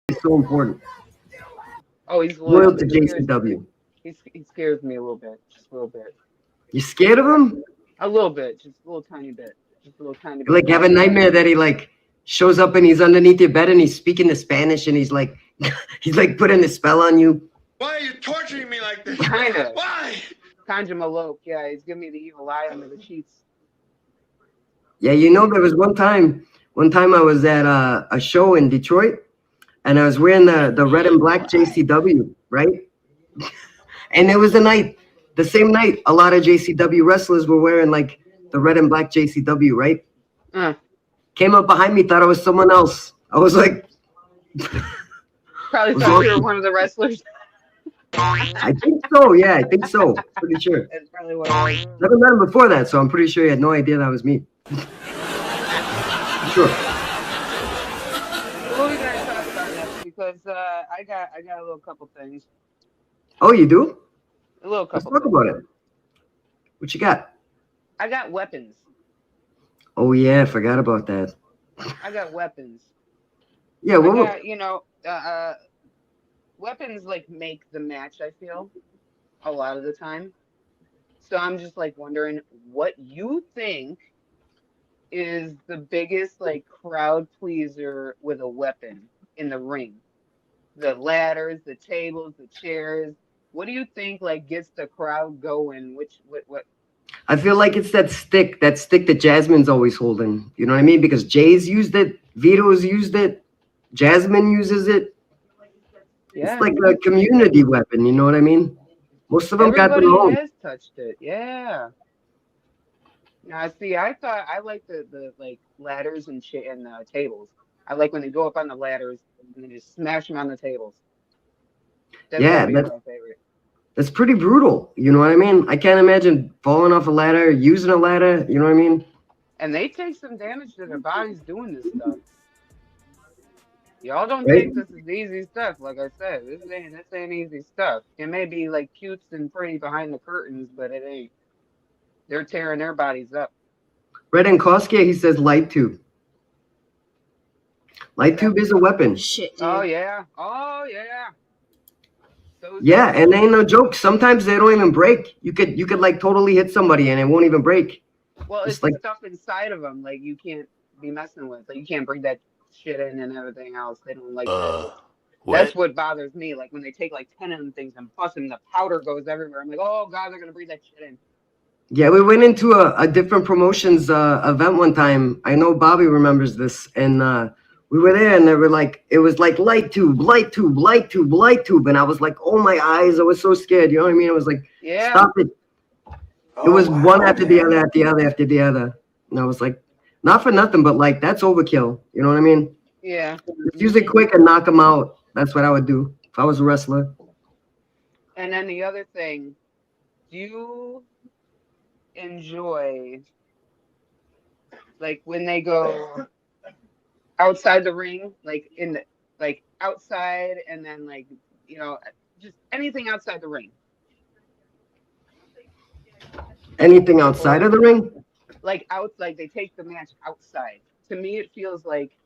It's so important. Oh, he's Loyal loyal. to JCW. He scares me a little bit. Just a little bit. You scared of him? A little bit. Just a little tiny bit. Just a little tiny bit. You like have a nightmare that he like shows up and he's underneath your bed and he's speaking the Spanish and he's like putting a spell on you. Why are you torturing me like this? Kinda. Why? Kanja Maloke. Yeah, he's giving me the evil eye under the sheets. Yeah, you know, there was one time I was at a show in Detroit and I was wearing the red and black JCW, right? And it was the same night, a lot of JCW wrestlers were wearing like the red and black JCW, right? Came up behind me, thought I was someone else. I was like, probably thought you were one of the wrestlers. I think so. Yeah, I think so. Pretty sure. That's probably what I was. Never met him before that, so I'm pretty sure he had no idea that was me. Sure. What are we gonna talk about next? Because I got a little couple things. Oh, you do? A little Let's couple. talk about it. What you got? I got weapons. Oh yeah, I forgot about that. I got weapons. Yeah, I what? got, you know, weapons like make the match, I feel, a lot of the time. So I'm just like wondering what you think is the biggest like crowd pleaser with a weapon in the ring. The ladders, the tables, the chairs. What do you think like gets the crowd going? What I feel like it's that stick that Jasmine's always holding. You know what I mean? Because Jay's used it, Vito's used it, Jasmine uses it. Yeah. It's like a community weapon. You know what I mean? Most of them got their Everybody own. has touched it. Yeah. Now, see, I thought I like the like ladders and tables. I like when they go up on the ladders and then just smash them on the tables. That's Yeah, gotta be my favorite. that's pretty brutal. You know what I mean? I can't imagine falling off a ladder, using a ladder. You know what I mean? And they take some damage to their bodies doing this stuff. Y'all don't Right? think this is easy stuff. Like I said, this ain't easy stuff. It may be like cute and pretty behind the curtains, but it ain't. They're tearing their bodies up. Red and Koskia, he says light tube. Light tube is a weapon. Shit, dude. Oh yeah. Oh yeah. Yeah, and ain't no joke. Sometimes they don't even break. You could like totally hit somebody and it won't even break. Well, it's like stuff inside of them like you can't be messing with. Like you can't bring that shit in and everything else. They don't like that. That's what bothers me. Like when they take like 10 of them things and bust them, the powder goes everywhere. I'm like, oh god, they're gonna breathe that shit in. Yeah, we went into a different promotions event one time. I know Bobby remembers this, and we were there, and they were like, it was like light tube, light tube, light tube, light tube, and I was like, oh my eyes, I was so scared. You know what I mean? I was like, yeah, stop it. It was one after the other, after the other, after the other, and I was like, not for nothing, but like that's overkill. You know what I mean? Yeah. Use it quick and knock them out. That's what I would do if I was a wrestler. And then the other thing, do you enjoy like when they go outside the ring, like in the like outside, and then like just anything outside the ring? Anything outside of the ring? Like they take the match outside. To me, it feels like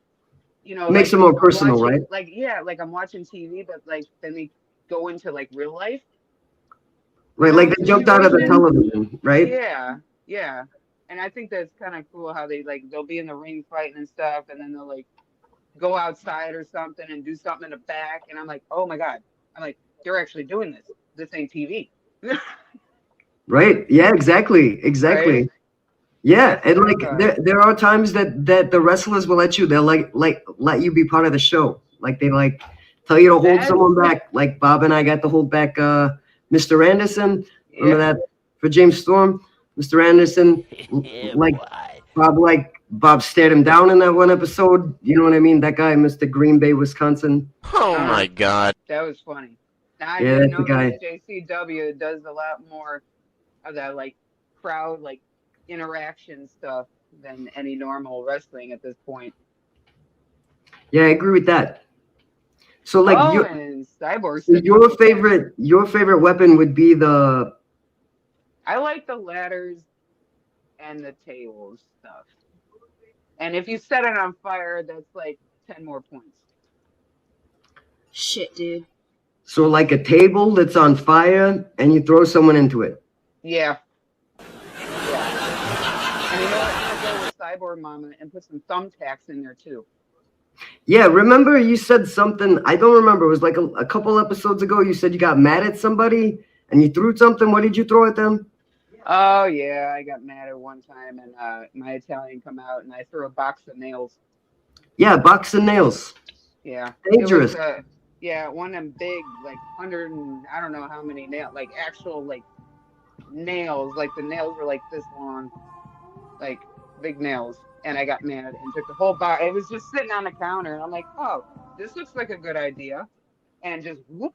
Makes like it more personal, watching, right? Like like I'm watching TV, but like then they go into like real life. Right, like they jumped out of the television, right? Yeah, yeah. And I think that's kind of cool how they'll be in the ring fighting and stuff, and then they'll like go outside or something and do something in the back, and I'm like, oh my god, I'm like, they're actually doing this. This ain't TV. Right? Yeah, exactly. Right? Yeah, and like there are times that the wrestlers will they'll let you be part of the show. Like they like tell you to hold someone back. Like Bob and I got to hold back Mr. Anderson. Remember that for James Storm? Mr. Anderson, Bob stared him down in that one episode. You know what I mean? That guy, Mr. Green Bay, Wisconsin. Oh my God. That was funny. Now, I Yeah, didn't that's know the guy. that JCW does a lot more of that like crowd like interaction stuff than any normal wrestling at this point. Yeah, I agree with that. So like and Cyborg. your favorite weapon would be the. I like the ladders and the tables stuff. And if you set it on fire, that's like 10 more points. Shit, dude. So like a table that's on fire and you throw someone into it. Yeah. And you know what? I'm gonna go with Cyborg Mama and put some thumbtacks in there too. Yeah, remember you said something, I don't remember, it was like a couple episodes ago, you said you got mad at somebody and you threw something. What did you throw at them? Oh yeah, I got mad at one time and my Italian come out and I threw a box of nails. Yeah, box of nails. Yeah. Dangerous. Yeah, one of them big, like 100 and I don't know how many nails, like actual like nails, like the nails were like this long, like big nails. And I got mad and took the whole box. It was just sitting on the counter and I'm like, oh, this looks like a good idea. And just whoop.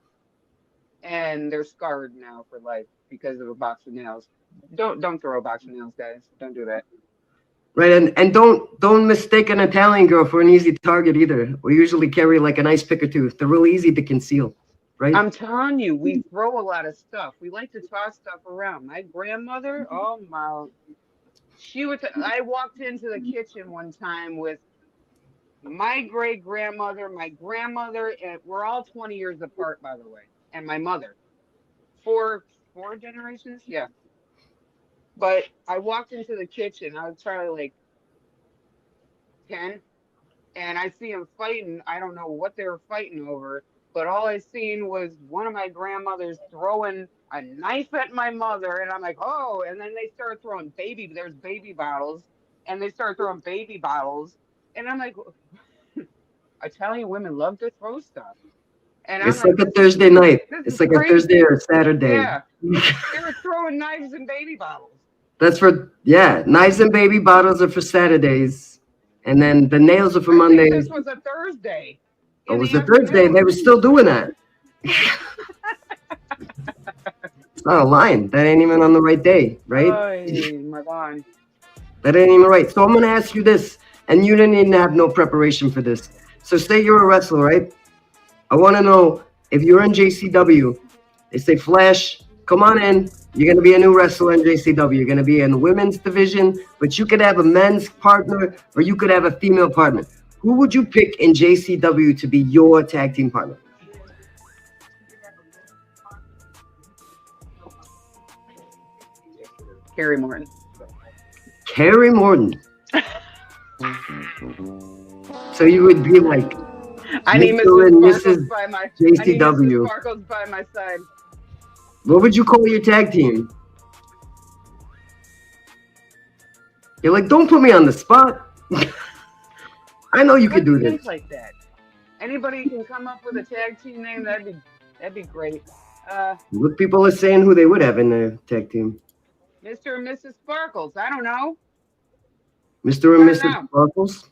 And they're scarred now for life because of a box of nails. Don't throw a box of nails, guys. Don't do that. Right, and don't mistake an Italian girl for an easy target either. We usually carry like a nice pick or two. They're really easy to conceal, right? I'm telling you, we throw a lot of stuff. We like to toss stuff around. My grandmother, oh my, I walked into the kitchen one time with my great grandmother, my grandmother, and we're all 20 years apart, by the way, and my mother. Four generations? Yeah. But I walked into the kitchen. I was probably like 10, and I see them fighting. I don't know what they were fighting over, but all I seen was one of my grandmothers throwing a knife at my mother, and I'm like, oh, and then they start throwing there's baby bottles, and they start throwing baby bottles, and I'm like, Italian women love to throw stuff. And it's like a Thursday night. It's like crazy. A Thursday or a Saturday. Yeah. They were throwing knives and baby bottles. That's for, knives and baby bottles are for Saturdays. And then the nails are for Mondays. This was a Thursday. It was a Thursday. They were still doing that. It's not a line. That ain't even on the right day, right? Oh, my God. That ain't even right. So I'm going to ask you this, and you didn't even have no preparation for this. So say you're a wrestler, right? I want to know if you're in JCW, they say, Flash, come on in. You're going to be a new wrestler in JCW. You're going to be in the women's division, but you could have a men's partner or you could have a female partner. Who would you pick in JCW to be your tag team partner? Carrie Morton. Carrie Morton. So you would be like, I need Mrs. by my JCW. Sparkles by my side. What would you call your tag team? You're like, don't put me on the spot. I know you could do this. Like that. Anybody can come up with a tag team name. That'd be great. What people are saying who they would have in their tag team? Mr. and Mrs. Sparkles. I don't know. Mr. and Mrs. Sparkles.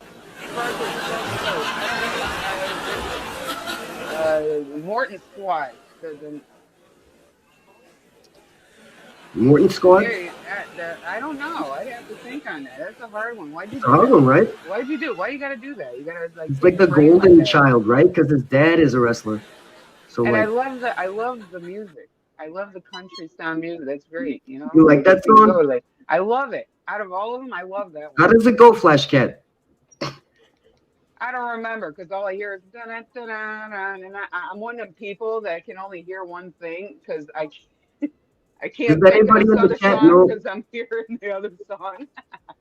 Morton Squad. Morton Squad? I don't know. I'd have to think on that. That's a hard one. Why'd you do a hard that? one, right? Why'd you do? Why you gotta do that? You gotta like. It's like the golden child, right? Because his dad is a wrestler. So and like, I love the music. I love the country sound music. That's great. You know. You like that song? I love it. Out of all of them, I love that one. How does it go, Flash Cat? I don't remember because all I hear is da-da-da-da-da, and I'm one of them people that can only hear one thing because I can't. Does anybody in the chat know? Because I'm hearing the other song.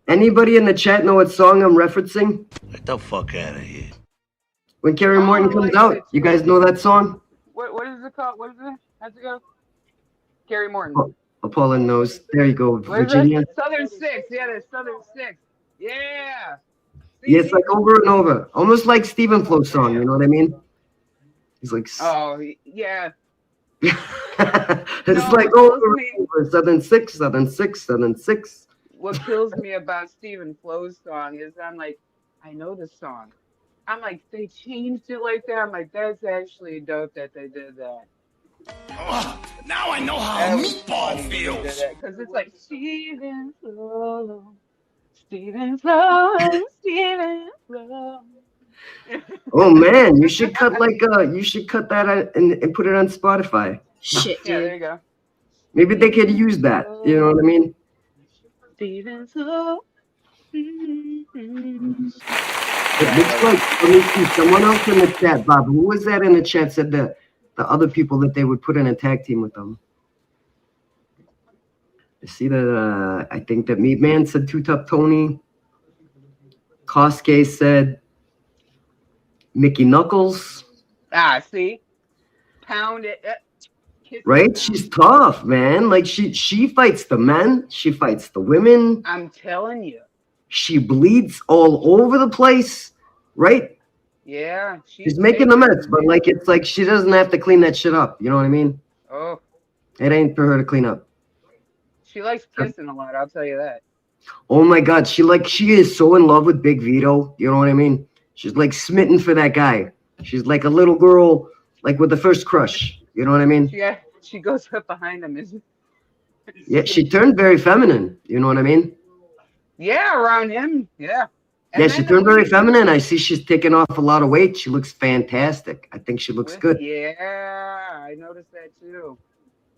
Anybody in the chat know what song I'm referencing? Get the fuck out of here. When Carrie Morton comes out, you guys know that song? What is it called? What is it? How's it go? Carrie Morton. Oh, Paula knows. There you go, Virginia. Southern Six. Yeah, there's Southern Six. Yeah. Yeah, it's like over and over. Almost like Stephen Flow's song, you know what I mean? He's like... Oh, yeah. It's like over and over. Southern Six, Southern Six, Southern Six. What kills me about Stephen Flow's song is I'm like, I know this song. I'm like, they changed it like that. I'm like, that's actually dope that they did that. Now I know how Meatball feels. Because it's like, Stephen Flow, Stephen Flow, Stephen Flow. Oh man, you should cut that out and put it on Spotify. Shit, dude. Yeah, there you go. Maybe they could use that. You know what I mean? Stephen Flow. It looks like, let me see, someone else in the chat, Bob. Who was that in the chat said the other people that they would put in a tag team with them? I see that, I think that Meat Man said Two Tough Tony. Kosuke said Mickey Knuckles. Ah, see? Pound it. Right? She's tough, man. Like, she fights the men. She fights the women. I'm telling you. She bleeds all over the place, right? Yeah. She's making a mess, but like it's like she doesn't have to clean that shit up. You know what I mean? Oh. It ain't for her to clean up. She likes kissing a lot, I'll tell you that. Oh my God, she is so in love with Big Vito. You know what I mean? She's like smitten for that guy. She's like a little girl, like with the first crush. You know what I mean? Yeah, she goes up behind him. Yeah, she turned very feminine. You know what I mean? Yeah, around him. Yeah. Yeah, she turned very feminine. I see she's taken off a lot of weight. She looks fantastic. I think she looks good. Yeah, I noticed that too.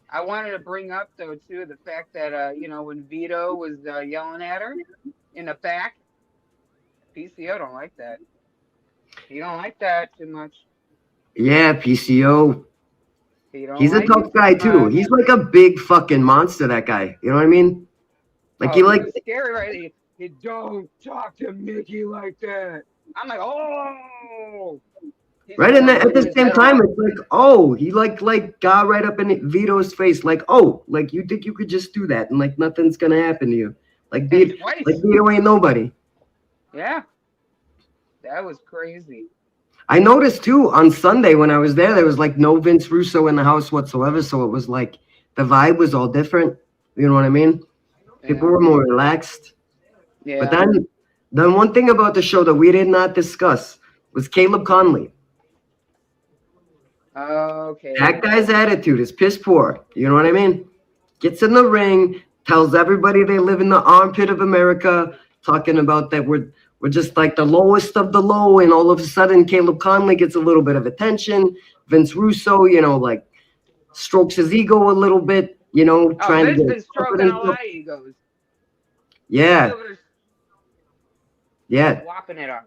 I wanted to bring up though too the fact that when Vito was yelling at her in the back, PCO don't like that. He don't like that too much. Yeah, PCO. He's a Like tough guy too. He's like a big fucking monster, that guy. You know what I mean? Like he like scary, right? He don't talk to Mickey like that. I'm like, oh. Right, and at the same time, it's like, oh, he like got right up in Vito's face, like, oh, like you think you could just do that and like nothing's gonna happen to you, like Vito ain't nobody. Yeah, that was crazy. I noticed too on Sunday when I was there was like no Vince Russo in the house whatsoever, so it was like the vibe was all different. You know what I mean? People were more relaxed. Yeah. But then one thing about the show that we did not discuss was Caleb Conley. Okay. That guy's attitude is piss poor. You know what I mean? Gets in the ring, tells everybody they live in the armpit of America, talking about that we're just like the lowest of the low, and all of a sudden Caleb Conley gets a little bit of attention. Vince Russo, like strokes his ego a little bit, trying to get stroking a lot of egos. Yeah. Yeah. Whopping it out.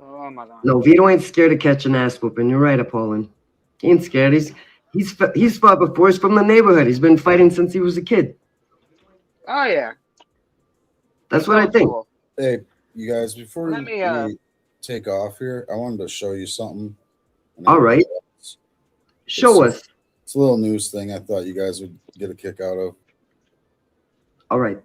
Oh my God. No, Vito ain't scared to catch an ass whooping. You're right, Apollon. He ain't scared. He's fought before. He's from the neighborhood. He's been fighting since he was a kid. Oh yeah. That's what I think. Cool. Hey, you guys, before we take off here, I wanted to show you something. All right. Show us. It's a little news thing I thought you guys would get a kick out of. All right.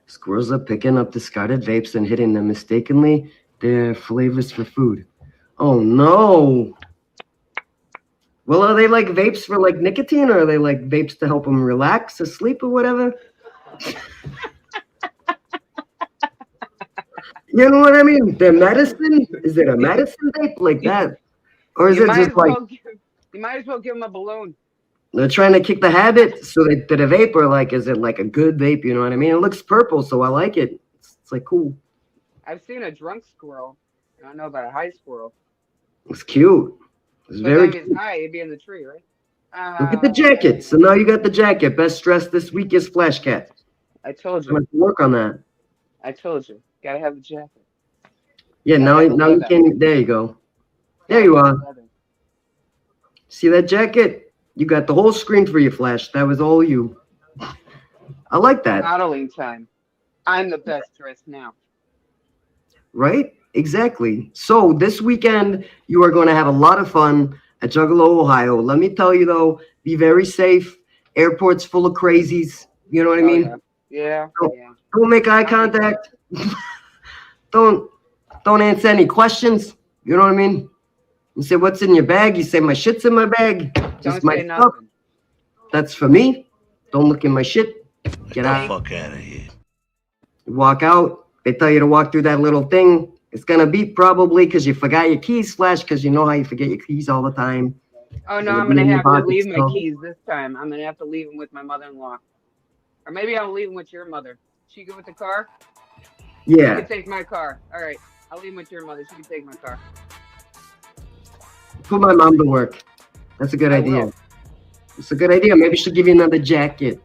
Squirrels are picking up discarded vapes and hitting them mistakenly. They're flavors for food. Oh, no. Well, are they like vapes for like nicotine, or are they like vapes to help them relax or sleep or whatever? You know what I mean? They're medicine? Is it a medicine vape like that? Or is it just like... You might as well give them a balloon. They're trying to kick the habit, so they did a vape, or like, is it like a good vape? You know what I mean? It looks purple, so I like it. It's like cool. I've seen a drunk squirrel. I don't know about a high squirrel. It's cute. It's very cute. It's high, it'd be in the tree, right? Look at the jacket. So now you got the jacket. Best dress this week is Flash Cat. I told you. I'm going to work on that. I told you. Gotta have the jacket. Yeah, now you can. There you go. There you are. See that jacket? You got the whole screen for you, Flash. That was all you. I like that. Modeling time. I'm the best dressed now. Right? Exactly. So this weekend, you are going to have a lot of fun at Juggalo, Ohio. Let me tell you, though, be very safe. Airport's full of crazies. You know what I mean? Yeah. Don't make eye contact. Don't answer any questions. You know what I mean? You say, what's in your bag? You say, my shit's in my bag. Just my stuff. That's for me. Don't look in my shit. Get out. Fuck out of here. Walk out. They tell you to walk through that little thing. It's going to beep probably because you forgot your keys, Flash, because you know how you forget your keys all the time. Oh, no, I'm going to have to leave my keys this time. I'm going to have to leave them with my mother-in-law. Or maybe I'll leave them with your mother. She good with the car? Yeah. You can take my car. All right. I'll leave them with your mother. She can take my car. Put my mom to work. That's a good idea. It's a good idea. Maybe she'll give you another jacket.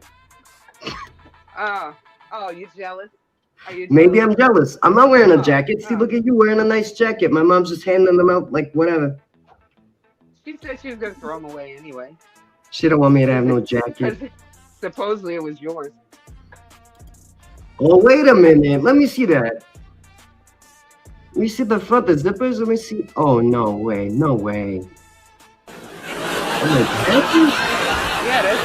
Oh, you jealous? Are you jealous? Maybe I'm jealous. I'm not wearing a jacket. See, look at you wearing a nice jacket. My mom's just handing them out like whatever. She said she was going to throw them away anyway. She don't want me to have no jacket. Supposedly it was yours. Oh, wait a minute. Let me see that. Let me see the front, the zippers. Let me see. Oh, no way. No way. Yeah, that's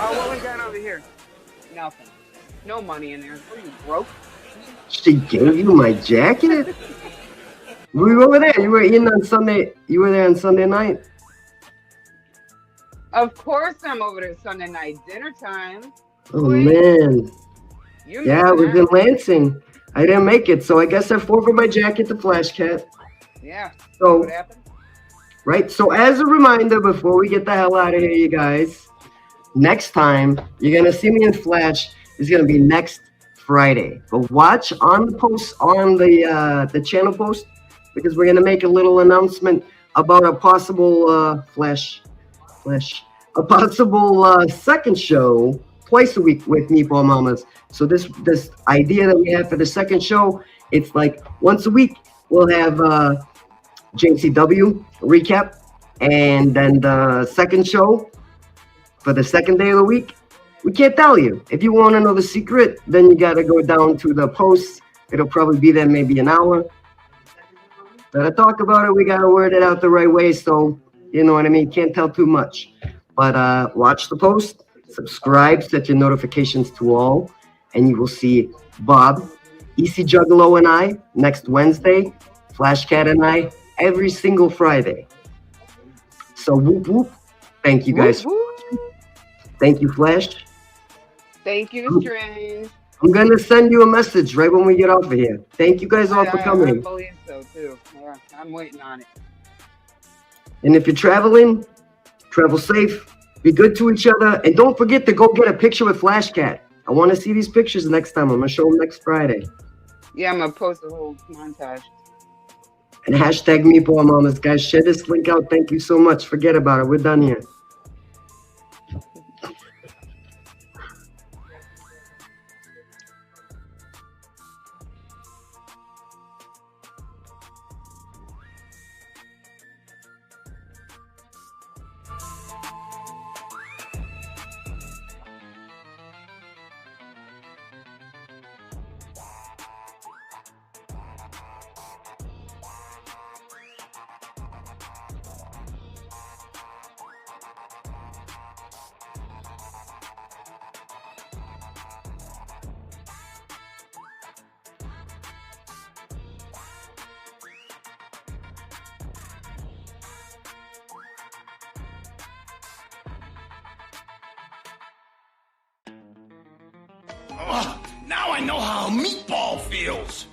Oh, what we got over here? Nothing. No money in there. Are you broke? She gave you my jacket? We were over there. You were in on Sunday. You were there on Sunday night? Of course I'm over there Sunday night. Dinner time. Oh, man. Yeah, I was in Lansing. I didn't make it, so I guess I forfeit my jacket to Flash Cat. Yeah. So, what happened? Right. So as a reminder, before we get the hell out of here, you guys, next time you're gonna see me in Flash is gonna be next Friday. But watch on the post on the channel post, because we're gonna make a little announcement about a possible a possible second show twice a week with Meatball Mamas. So this idea that we have for the second show, it's like once a week we'll have JCW recap, and then the second show for the second day of the week, we can't tell you. If you want to know the secret, then you got to go down to the post. It'll probably be there maybe an hour. Gotta talk about it. We got to word it out the right way. So, you know what I mean? Can't tell too much. But watch the post, subscribe, set your notifications to all, and you will see Bob, EC Juggalo, and I next Wednesday, Flash Cat and I every single Friday. So whoop whoop. Thank you guys. Thank you, Flash. Thank you, Strange. I'm gonna send you a message right when we get off of here. Thank you guys all for coming. I believe so too. Yeah, I'm waiting on it. And if you're traveling, travel safe. Be good to each other, and don't forget to go get a picture with Flash Cat. I want to see these pictures next time. I'm gonna show them next Friday. Yeah, I'm gonna post a whole montage. And hashtag Meatball Mamas, guys. Share this link out. Thank you so much. Forget about it. We're done here. Now I know how a meatball feels.